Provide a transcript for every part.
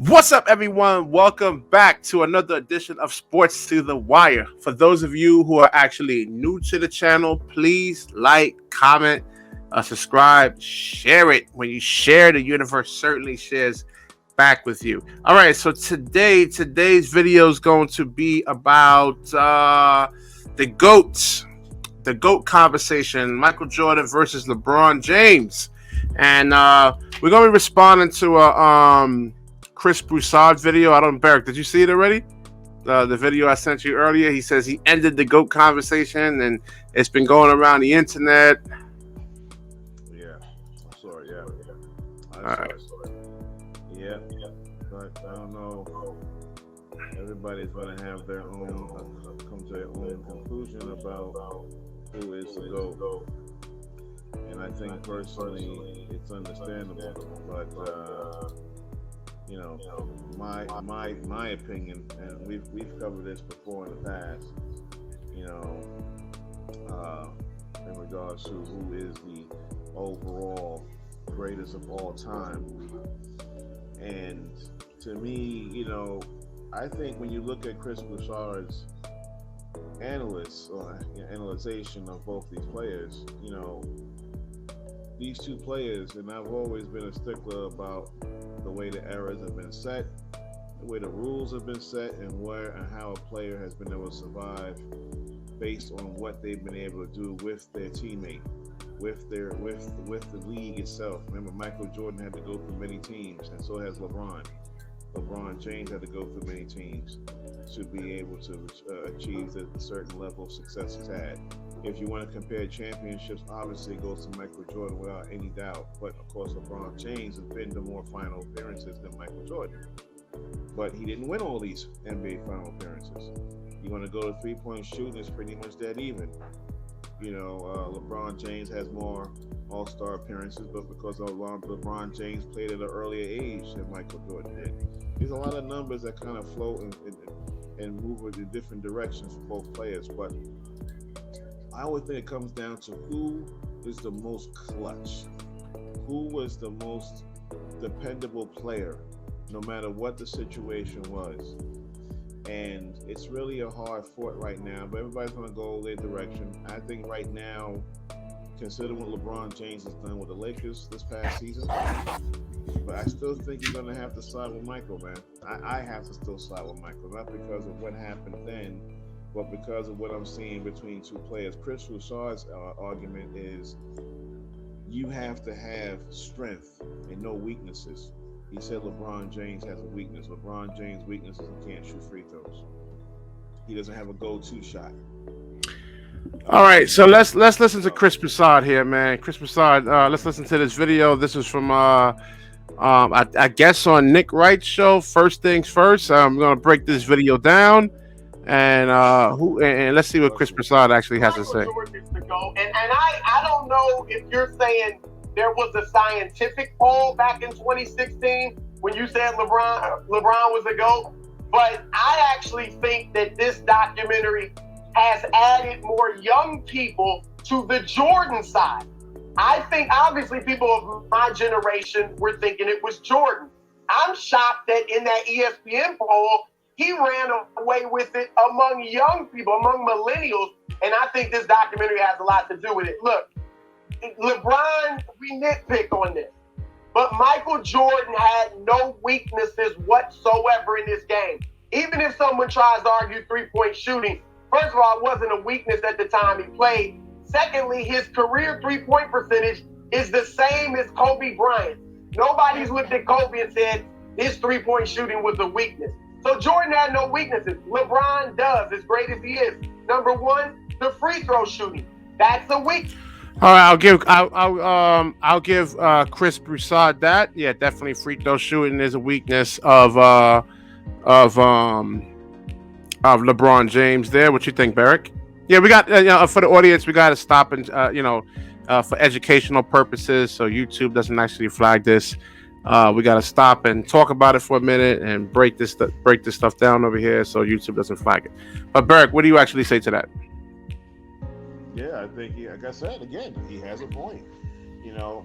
What's up, everyone? Welcome back to another edition of Sports to the Wire. For those of you who are actually new to the channel, please like, comment, subscribe, share it. When you share, the universe certainly shares back with you. All right, so today's video is going to be about the GOAT, the GOAT conversation, Michael Jordan versus LeBron James, and we're going to be responding to a Chris Broussard video. I don't, Barrick, did you see it already? The video I sent you earlier. He says he ended the GOAT conversation, and it's been going around the internet. Yeah, I saw it. Yeah, All right. Yeah, but I don't know. Everybody's gonna have their own come to their own conclusion about who is the GOAT, and I think personally it's understandable. But you know, my opinion, and we've covered this before in the past. You know, in regards to who is the overall greatest of all time. And to me, you know, I think when you look at Chris Broussard's analyzation of both these players, you know, these two players, and I've always been a stickler about the way the eras have been set, the way the rules have been set, and where and how a player has been able to survive based on what they've been able to do with their teammate, with the league itself. Remember, Michael Jordan had to go through many teams, and so has LeBron. LeBron James had to go through many teams to be able to achieve the certain level of success he's had. If you want to compare championships, obviously it goes to Michael Jordan without any doubt. But of course, LeBron James has been to more final appearances than Michael Jordan. But he didn't win all these NBA final appearances. You want to go to three-point shooting, it's pretty much dead even. You know, LeBron James has more All-Star appearances, but because LeBron James played at an earlier age than Michael Jordan did. There's a lot of numbers that kind of float and move in different directions for both players. But I always think it comes down to who is the most clutch, who was the most dependable player, no matter what the situation was. And it's really a hard fought right now, but everybody's going to go their direction. I think right now, considering what LeBron James has done with the Lakers this past season, but I still think you're going to have to side with Michael, man. I have to still side with Michael, not because of what happened then, but because of what I'm seeing between two players. Chris Broussard's argument is you have to have strength and no weaknesses. He said LeBron James has a weakness. LeBron James' weakness is he can't shoot free throws. He doesn't have a go-to shot. All right, so let's listen to Chris Broussard here, man. Chris Broussard, let's listen to this video. This is from I guess on Nick Wright's show. First things first, I'm gonna break this video down, and let's see what Chris Broussard actually has to say. And I don't know if you're saying there was a scientific poll back in 2016 when you said LeBron was the GOAT, but I actually think that this documentary has added more young people to the Jordan side. I think obviously people of my generation were thinking it was Jordan. I'm shocked that in that ESPN poll, he ran away with it among young people, among millennials, and I think this documentary has a lot to do with it. Look, LeBron, we nitpick on this, but Michael Jordan had no weaknesses whatsoever in this game. Even if someone tries to argue three-point shooting, first of all, it wasn't a weakness at the time he played. Secondly, his career three-point percentage is the same as Kobe Bryant. Nobody's looked at Kobe and said his three-point shooting was a weakness. So Jordan had no weaknesses. LeBron does, as great as he is. Number one, the free throw shooting. That's a weakness. All right, I'll give Chris Broussard that. Yeah, definitely free throw shooting is a weakness of LeBron James there. What you think, Barrick? Yeah, we got for the audience, we got to stop and for educational purposes, so YouTube doesn't actually flag this. We got to stop and talk about it for a minute and break this stuff down over here, so YouTube doesn't flag it. But Barrick, what do you actually say to that? Yeah, I think like I said again, he has a point.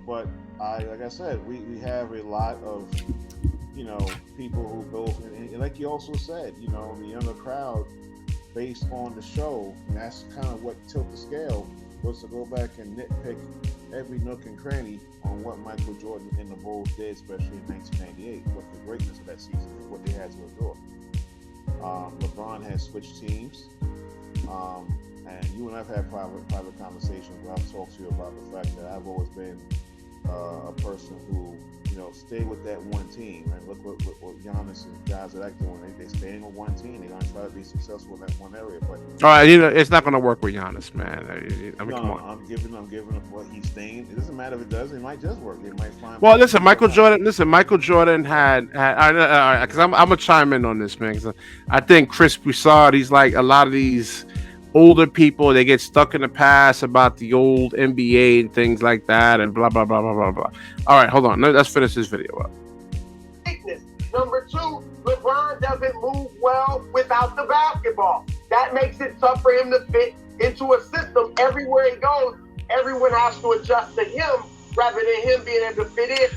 But like I said, we have a lot of people who go and like you also said, the younger crowd based on the show, and that's kind of what tilted the scale was to go back and nitpick every nook and cranny on what Michael Jordan and the Bulls did, especially in 1998, what the greatness of that season and what they had to endure. LeBron has switched teams, and you and I've had private conversations where I've talked to you about the fact that I've always been a person who stay with that one team. And look what Giannis and guys are doing. They staying with one team. They're gonna try to be successful in that one area. But all right, it's not gonna work with Giannis, man. I mean, come on. I'm giving him what he's staying. It doesn't matter if it does. It might just work. They might find. Well, listen, Michael Jordan had. Because I'm gonna chime in on this, man. Cause I think Chris Broussard, he's like a lot of these older people. They get stuck in the past about the old NBA and things like that, and blah blah blah blah blah blah. All right, hold on. Let's finish this video up. Number two, LeBron doesn't move well without the basketball. That makes it tough for him to fit into a system. Everywhere he goes, everyone has to adjust to him rather than him being able to fit in.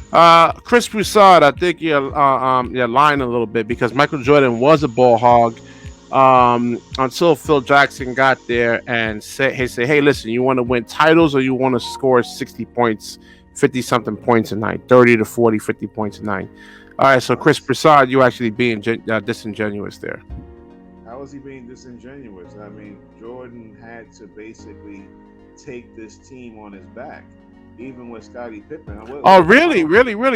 Chris Broussard, I think you're lying a little bit, because Michael Jordan was a ball hog until Phil Jackson got there and said, hey, listen, you want to win titles or you want to score 60 points, 50 something points a night, 30 to 40, 50 points a night. All right, so Chris Broussard, you actually being disingenuous there. How was he being disingenuous? I mean, Jordan had to basically take this team on his back, even with Scottie Pippen. Really?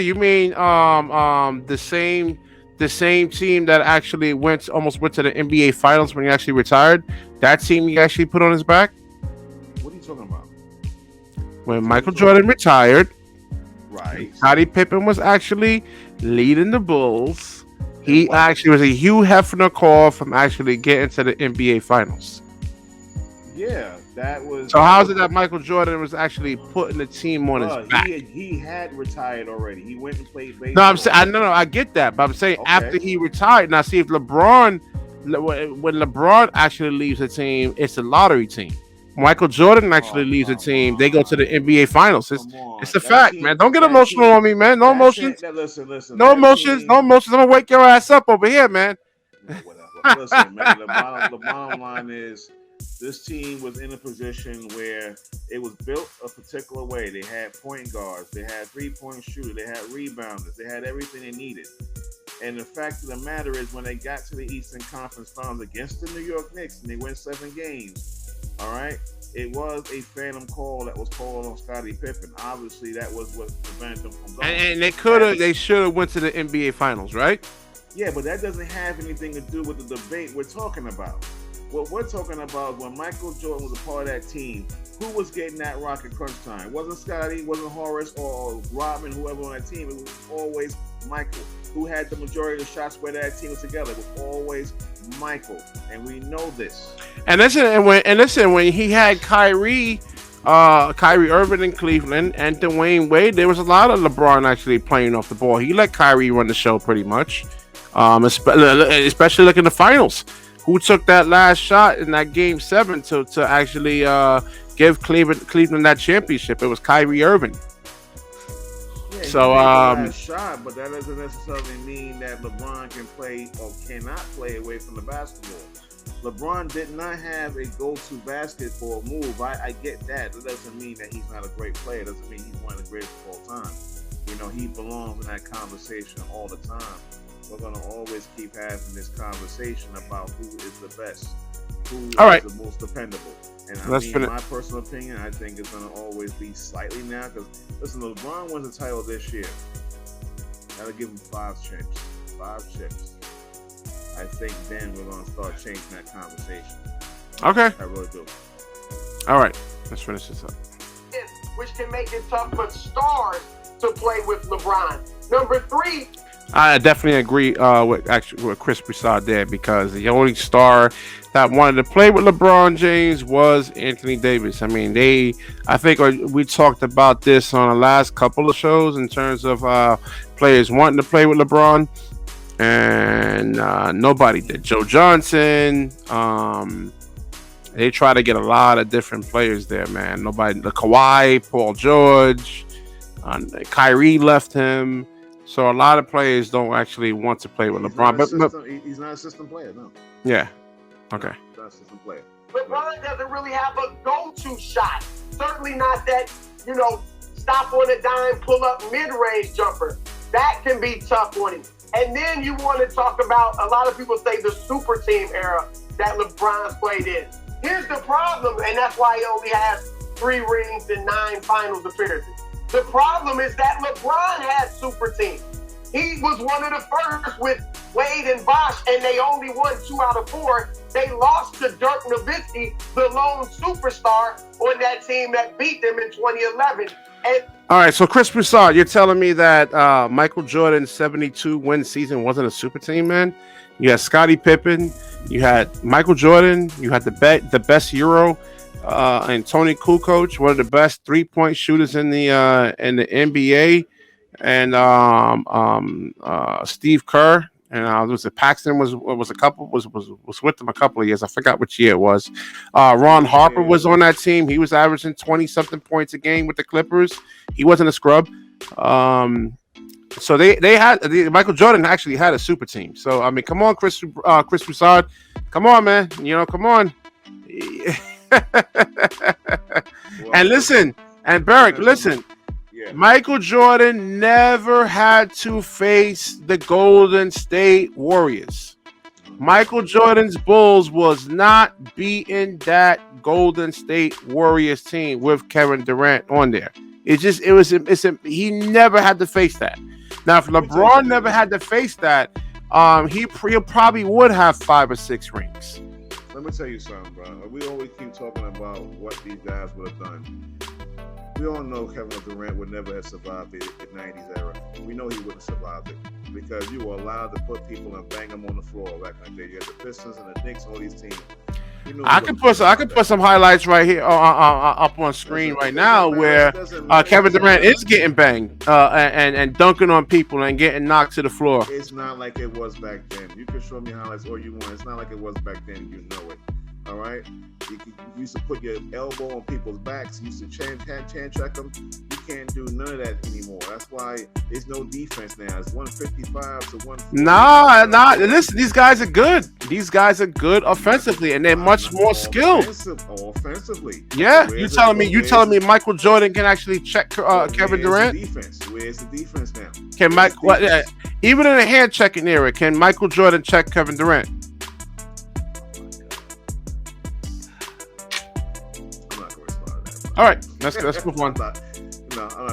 You mean the same team that actually almost went to the NBA Finals when he actually retired? That team he actually put on his back? What are you talking about? When Michael Jordan retired, right? Scottie Pippen was actually leading the Bulls. He actually was a Hugh Hefner call from actually getting to the NBA Finals. Yeah, that was. So how is it that Michael Jordan was actually putting the team on his back? He had retired already. He went and played baseball. No, I'm saying I get that, but I'm saying after he retired. Now, see if when LeBron actually leaves the team, it's a lottery team. Michael Jordan actually leaves the team. They go to the NBA Finals. It's a fact, man. Don't get emotional on me, man. No emotions. Listen. No emotions. No emotions. I'm gonna wake your ass up over here, man. Whatever. Listen, man. The bottom line is, this team was in a position where it was built a particular way. They had point guards. They had three-point shooters. They had rebounders. They had everything they needed. And the fact of the matter is, when they got to the Eastern Conference Finals against the New York Knicks and they win 7 games, all right, it was a phantom call that was called on Scottie Pippen. Obviously, that was what prevented them from going. And they should have went to the NBA Finals, right? Yeah, but that doesn't have anything to do with the debate we're talking about. What we're talking about, when Michael Jordan was a part of that team, who was getting that rock at crunch time? It wasn't Scottie, wasn't Horace or Rodman, whoever on that team. It was always Michael. Who had the majority of the shots where that team was together? It was always Michael, and we know this. And listen, when he had Kyrie Irving in Cleveland and Dwayne Wade, there was a lot of LeBron actually playing off the ball. He let Kyrie run the show pretty much, especially like in the finals. Who took that last shot in that Game 7 to actually give Cleveland that championship? It was Kyrie Irving. Yeah, so last shot, but that doesn't necessarily mean that LeBron can play or cannot play away from the basketball. LeBron did not have a go-to basketball move. I get that. That doesn't mean that he's not a great player. It doesn't mean he's one of the greatest of all time. He belongs in that conversation all the time. We're going to always keep having this conversation about who is the best, who is the most dependable. And my personal opinion, I think it's going to always be slightly now. Because, listen, LeBron wins the title this year. That'll give him 5 chips. 5 chips. I think then we're going to start changing that conversation. Okay. I really do. All right. Let's finish this up. Which can make it tough for stars to play with LeBron. Number 3. I definitely agree with Chris Broussard there, because the only star that wanted to play with LeBron James was Anthony Davis. I mean, I think we talked about this on the last couple of shows in terms of players wanting to play with LeBron, and nobody did. Joe Johnson, they try to get a lot of different players there, man. Nobody, the Kawhi, Paul George. Kyrie left him. So a lot of players don't actually want to play with LeBron. He's not a system player, no. Yeah. Okay. He's not a system player. LeBron doesn't really have a go-to shot. Certainly not that, stop on a dime, pull up mid-range jumper. That can be tough on him. And then you want to talk about, a lot of people say the super team era that LeBron's played in. Here's the problem, and that's why he only has 3 rings and 9 finals appearances. The problem is that LeBron had super teams. He was one of the first with Wade and Bosh, and they only won 2 out of 4. They lost to Dirk Nowitzki, the lone superstar on that team that beat them in 2011. All right, so Chris Broussard, you're telling me that Michael Jordan's 72 win season wasn't a super team, man? You had Scottie Pippen, you had Michael Jordan, you had the best Euro, and Tony Kukoc, one of the best 3-point shooters in the NBA, and Steve Kerr, and was it Paxton was with them a couple of years. I forgot which year it was. Ron Harper was on that team. He was averaging 20-something points a game with the Clippers. He wasn't a scrub. So they had Michael Jordan actually had a super team. So I mean, come on, Chris Broussard, come on, man. Come on. And listen, and Barrick, listen. Yeah. Michael Jordan never had to face the Golden State Warriors. Michael Jordan's Bulls was not beating that Golden State Warriors team with Kevin Durant on there. He never had to face that. Now, if LeBron never had to face that, he probably would have 5 or 6 rings. Let me tell you something, bro. We always keep talking about what these guys would have done. We all know Kevin Durant would never have survived the 90s era. We know he wouldn't survive it because you were allowed to put people and bang them on the floor back in the day. You had the Pistons and the Knicks, all these teams. I can put some highlights right here up on screen right now where Kevin Durant is getting banged and dunking on people and getting knocked to the floor. It's not like it was back then. You can show me highlights all you want. It's not like it was back then. You know it. All right? You used to put your elbow on people's backs. You used to chin check them. You can't do none of that anymore. That's why there's no defense now. It's 155 to 140. Nah. Listen, these guys are good. These guys are good offensively, and they're much more skilled. Offensively. Yeah, you telling me Michael Jordan can actually check Kevin Durant? Where's the defense now? Can even in the hand checking era, can Michael Jordan check Kevin Durant? All right, let's move on.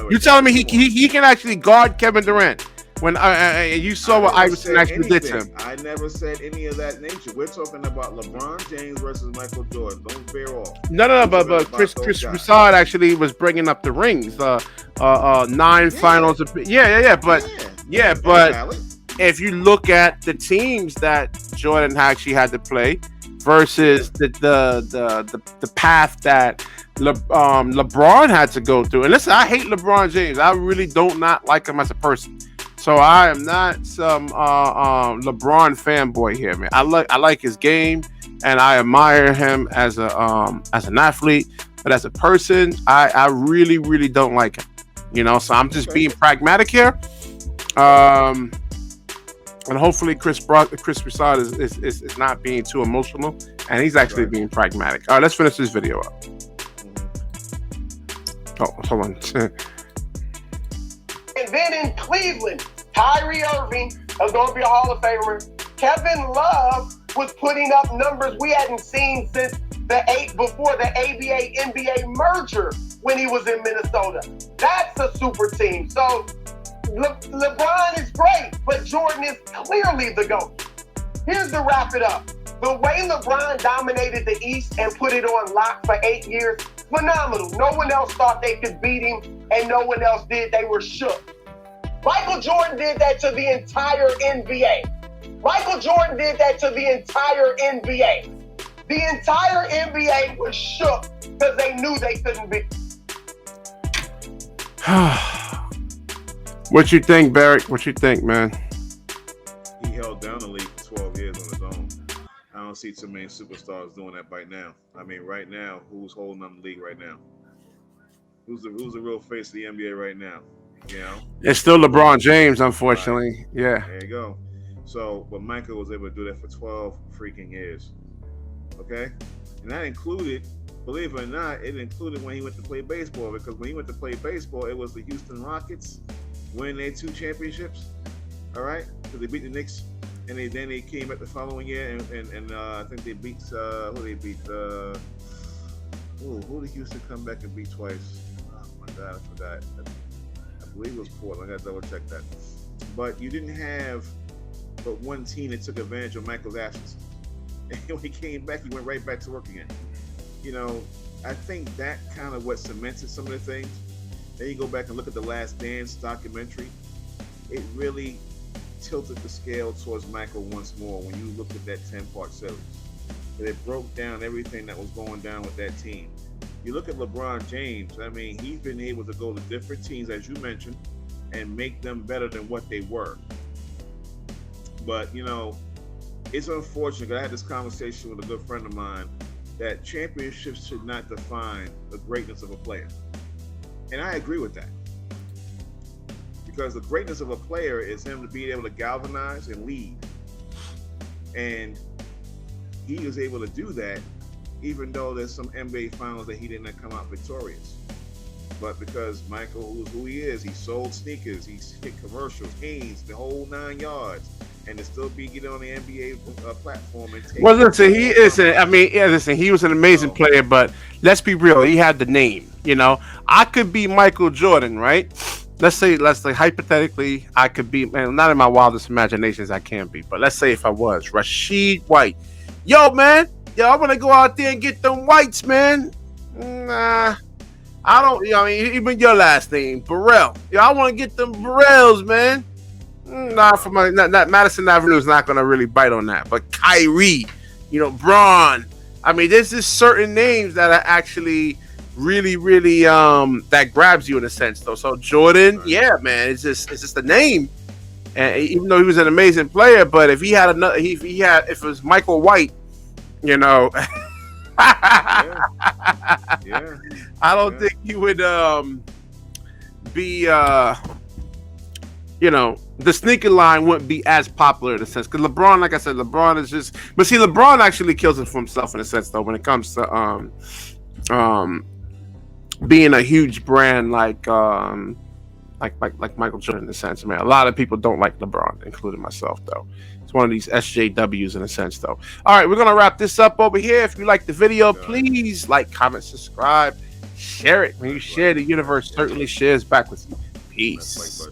You telling me he can actually guard Kevin Durant when you saw what Iverson actually did to him? I never said any of that nature. We're talking about LeBron James versus Michael Jordan. Don't veer off. No, but Chris Broussard actually was bringing up the rings. 9 finals. But if you look at the teams that Jordan actually had to play versus the path that LeBron had to go through. And listen, I hate LeBron James. I really don't not like him as a person. So I am not some LeBron fanboy here, man. I like his game and I admire him as an athlete, but as a person, I really, really don't like him. So I'm just being pragmatic here. And hopefully Chris Broussard is not being too emotional and he's actually being pragmatic. All right, let's finish this video up. Oh, hold on. And then in Cleveland, Kyrie Irving is going to be a Hall of Famer. Kevin Love was putting up numbers we hadn't seen since before the ABA-NBA merger when he was in Minnesota. That's a super team. So LeBron is great, but Jordan is clearly the GOAT. Here's to wrap it up. The way LeBron dominated the East and put it on lock for 8 years, phenomenal. No one else thought they could beat him, and no one else did. They were shook. Michael Jordan did that to the entire NBA. Michael Jordan did that to the entire NBA. The entire NBA was shook because they knew they couldn't beat him. What you think, Barrick? What you think, man? He held down the league for 12 years on his own. I don't see too many superstars doing that right now. I mean, right now, who's holding on the league right now? Who's the real face of the NBA right now? You know, It's still LeBron James, unfortunately. Right. Yeah. There you go. So, but Michael was able to do that for 12 freaking years. Okay, and that included, believe it or not, it included when he went to play baseball, because when he went to play baseball, it was the Houston Rockets winning their 2 championships. All right, so they beat the Knicks, and then they came back the following year, and I think they beat who they beat. Who did Houston come back and beat twice? Oh my God, I forgot. I believe it was Portland. I got to double check that. But you didn't have but one team that took advantage of Michael's absence. And when he came back, he went right back to work again. You know, I think that kind of what cemented some of the things. Then you go back and look at the Last Dance documentary. It really tilted the scale towards Michael once more when you look at that 10-part series. But it broke down everything that was going down with that team. You look at LeBron James, I mean, he's been able to go to different teams, as you mentioned, and make them better than what they were. But, you know, it's unfortunate, because I had this conversation with a good friend of mine, that championships should not define the greatness of a player. And I agree with that. Because the greatness of a player is him to be able to galvanize and lead. And he was able to do that, even though there's some NBA finals that he did not come out victorious. But because Michael, who he is, he sold sneakers, he hit commercials, Hanes, the whole 9 yards, and to still be getting on the NBA platform and take. Well, listen, he isn't. I mean, yeah, listen, he was an amazing player, but let's be real. He had the name. You know, I could be Michael Jordan, right? Let's say hypothetically, I could be, man, not in my wildest imaginations, I can't be, but let's say if I was Rashid White. Yo, man, I want to go out there and get them whites, man. Nah, I don't, you know, I mean, even your last name, Burrell. Yo, I want to get them Burrells, man. Nah, for my, not Madison Avenue is not going to really bite on that. But Kyrie, you know, Braun. I mean, there's just certain names that are actually really, really that grabs you in a sense, though. So Jordan, yeah, man, it's just a name. And even though he was an amazing player, but if he had another, if it was Michael White, you know, yeah. I don't think he would be, you know, the sneaker line wouldn't be as popular in a sense. Because LeBron, like I said, LeBron is just, but see, LeBron actually kills it for himself in a sense, though, when it comes to being a huge brand like Michael Jordan in a sense. I mean, a lot of people don't like LeBron, including myself, though. It's one of these SJWs in a sense, though. All right, we're going to wrap this up over here. If you like the video, please like, comment, subscribe, share it. When you share, the universe certainly shares back with you. Peace.